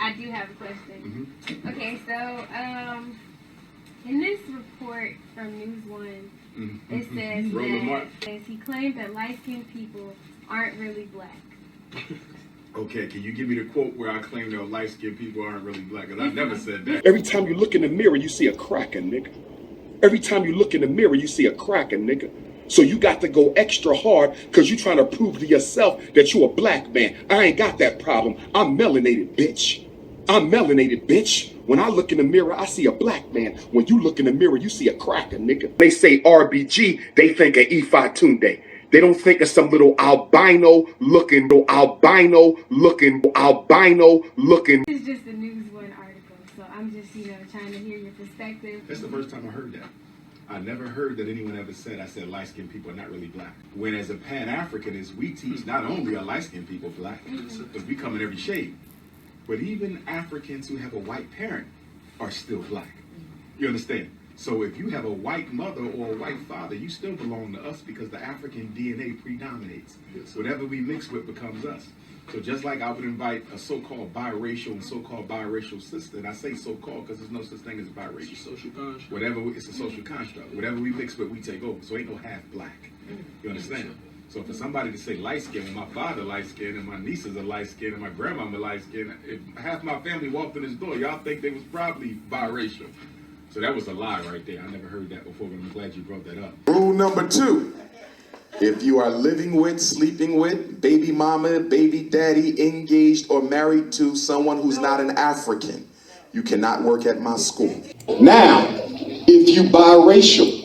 I do have a question. Okay, so in this report from News One, it says he claimed that light-skinned people aren't really black. Okay, can you give me the quote where I claim that light-skinned people aren't really black? Because I never said that. Every time you look in the mirror, you see a cracker, nigga. Every time you look in the mirror, you see a cracker, nigga. So you got to go extra hard because you're trying to prove to yourself that you're a black man. I ain't got that problem. I'm melanated, bitch. I'm melanated, bitch. When I look in the mirror, I see a black man. When you look in the mirror, you see a cracker, nigga. They say RBG, they think of Ifa Tunde. They don't think of some little albino looking. This is just a News One article, so I'm just, trying to hear your perspective. That's the first time I heard that. I never heard that anyone ever said light-skinned people are not really black. When as a Pan-Africanist, we teach not only are light-skinned people black, because we come in every shade, but even Africans who have a white parent are still black. You understand? So if you have a white mother or a white father, you still belong to us because the African DNA predominates. Whatever we mix with becomes us. So just like I would invite a so-called biracial and so-called biracial sister, and I say so-called because there's no such thing as biracial. It's a social construct. It's a social construct. Whatever we mix with, we take over. So ain't no half black. You understand? So for somebody to say light skin, when my father light skin and my nieces are light skin and my grandmama light skin, if half my family walked in this door, y'all think they was probably biracial. So that was a lie right there. I never heard that before, but I'm glad you brought that up. Rule number 2. If you are living with, sleeping with, baby mama, baby daddy, engaged or married to someone who's not an African, you cannot work at my school. Now, if you biracial,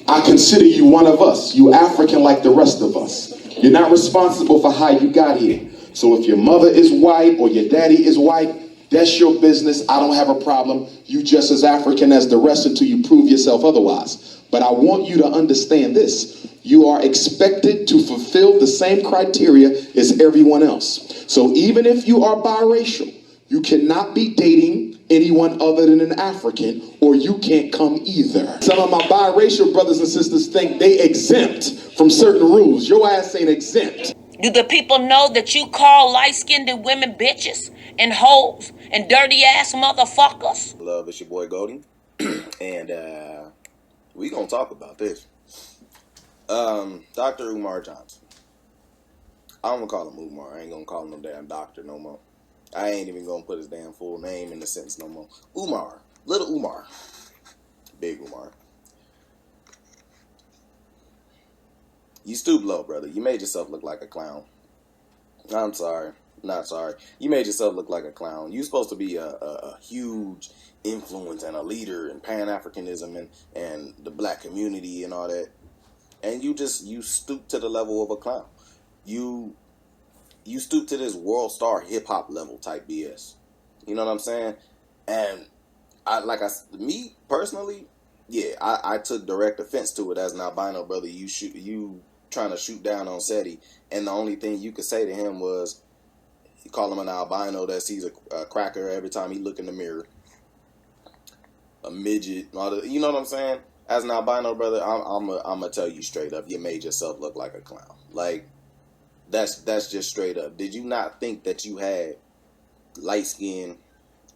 I consider you one of us. You African like the rest of us. You're not responsible for how you got here. So if your mother is white or your daddy is white, that's your business. I don't have a problem. You just as African as the rest until you prove yourself otherwise. But I want you to understand this. You are expected to fulfill the same criteria as everyone else. So even if you are biracial, you cannot be dating anyone other than an African, or you can't come either. Some of my biracial brothers and sisters think they exempt from certain rules. Your ass ain't exempt. Do the people know that you call light-skinned women bitches and hoes and dirty-ass motherfuckers? Love, it's your boy Goldie. And we gonna talk about this. Dr. Umar Johnson. I'm gonna call him Umar. I ain't gonna call him no damn doctor no more. I ain't even gonna put his damn full name in the sentence no more. Umar. Little Umar. Big Umar. You stoop low, brother. You made yourself look like a clown. I'm sorry. Not sorry. You made yourself look like a clown. You're supposed to be a huge influence and a leader in Pan-Africanism and the black community and all that. And you stoop to the level of a clown. You stoop to this world star hip-hop level type BS. You know what I'm saying? And me personally, yeah, I took direct offense to it as an albino brother. You trying to shoot down on SETI, and the only thing you could say to him was, you call him an albino that sees a cracker every time he look in the mirror, a midget, you know what I'm saying? As an albino brother, I'm gonna tell you straight up, you made yourself look like a clown. Like, that's just straight up. Did you not think that you had light skin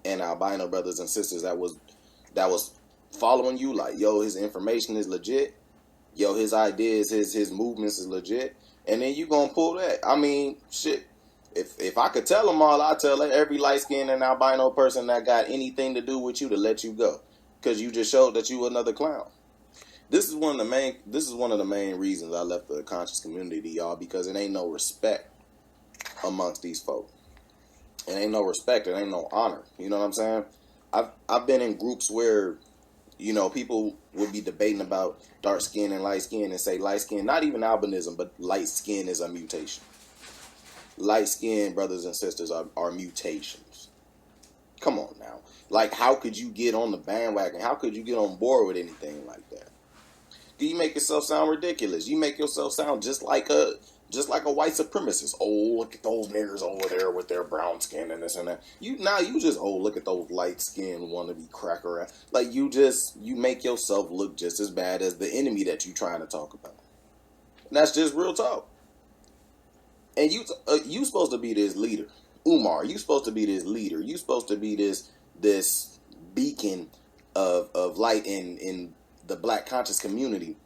and albino brothers and sisters that was following you? Like, yo, his information is legit. Yo, his ideas, his movements is legit. And then you gonna pull that. I mean, shit. If I could tell them all, I'd tell every light skinned and albino person that got anything to do with you to let you go, because you just showed that you another clown. This is one of the main reasons I left the conscious community, y'all, because it ain't no respect amongst these folk. It ain't no respect. It ain't no honor. You know what I'm saying? I've been in groups where, you know, people would be debating about dark skin and light skin and say light skin, not even albinism, but light skin is a mutation. Light skin brothers and sisters are mutations. Come on now. Like, how could you get on the bandwagon? How could you get on board with anything like that? Do you make yourself sound ridiculous? You make yourself sound just like a white supremacist. Oh, look at those niggers over there with their brown skin and this and that. You just, oh, look at those light skinned wannabe cracker. Like, you make yourself look just as bad as the enemy that you trying to talk about. And that's just real talk. And you supposed to be this leader. Umar, you supposed to be this leader. You supposed to be this beacon of light in the black conscious community.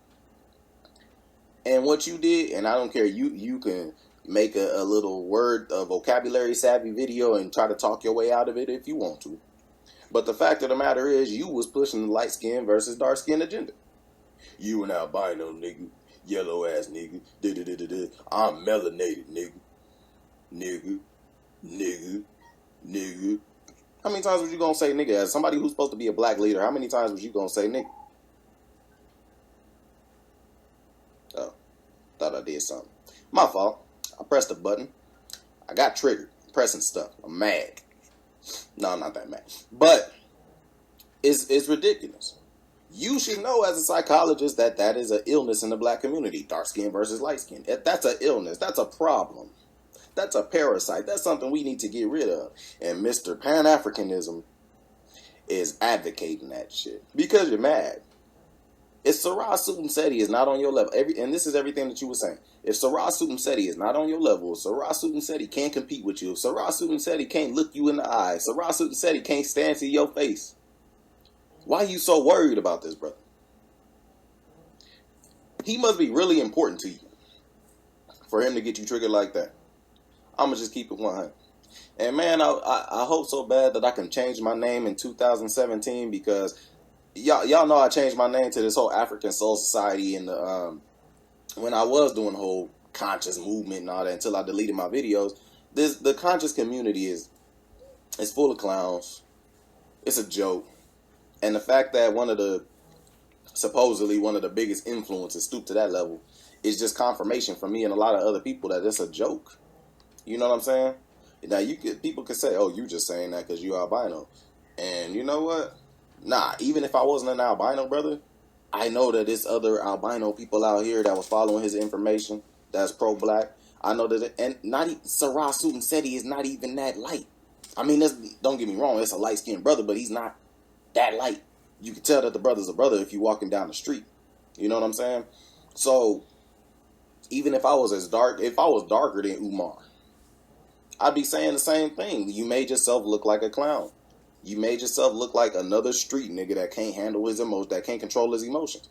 And what you did, and I don't care, you can make a little a vocabulary savvy video and try to talk your way out of it if you want to. But the fact of the matter is, you was pushing the light skin versus dark skin agenda. You an albino nigga, yellow ass nigga, I'm melanated nigga. How many times was you gonna say nigga? As somebody who's supposed to be a black leader, how many times was you gonna say nigga? Oh, thought I did something. My fault. I pressed the button. I got triggered. Pressing stuff. I'm mad. No, I'm not that mad. But it's ridiculous. You should know as a psychologist that is an illness in the black community. Dark skin versus light skin. That's an illness. That's a problem. That's a parasite. That's something we need to get rid of. And Mr. Pan-Africanism is advocating that shit. Because you're mad. If Sarah Sootin is not on your level, and this is everything that you were saying. If Sarah Sootin is not on your level, if Sarah Sootin can't compete with you, if Sarah Sootin can't look you in the eye, Sarah Sootin can't stand to your face, why are you so worried about this, brother? He must be really important to you for him to get you triggered like that. I'm going to just keep it 100. And man, I hope so bad that I can change my name in 2017 because y'all know I changed my name to this whole African Soul Society in the when I was doing the whole conscious movement and all that until I deleted my videos. The conscious community is full of clowns. It's a joke. And the fact that supposedly one of the biggest influences stooped to that level is just confirmation for me and a lot of other people that it's a joke. You know what I'm saying? Now people could say, "Oh, you just saying that because you albino," and you know what? Nah, even if I wasn't an albino, brother, I know that there's other albino people out here that was following his information that's pro-black. I know that, and not even Sarah Sootin is not even that light. I mean, don't get me wrong, it's a light-skinned brother, but he's not that light. You can tell that the brother's a brother if you're walking down the street. You know what I'm saying? So, even if I was darker than Umar, I'd be saying the same thing. You made yourself look like a clown. You made yourself look like another street nigga that can't handle his emotions, that can't control his emotions.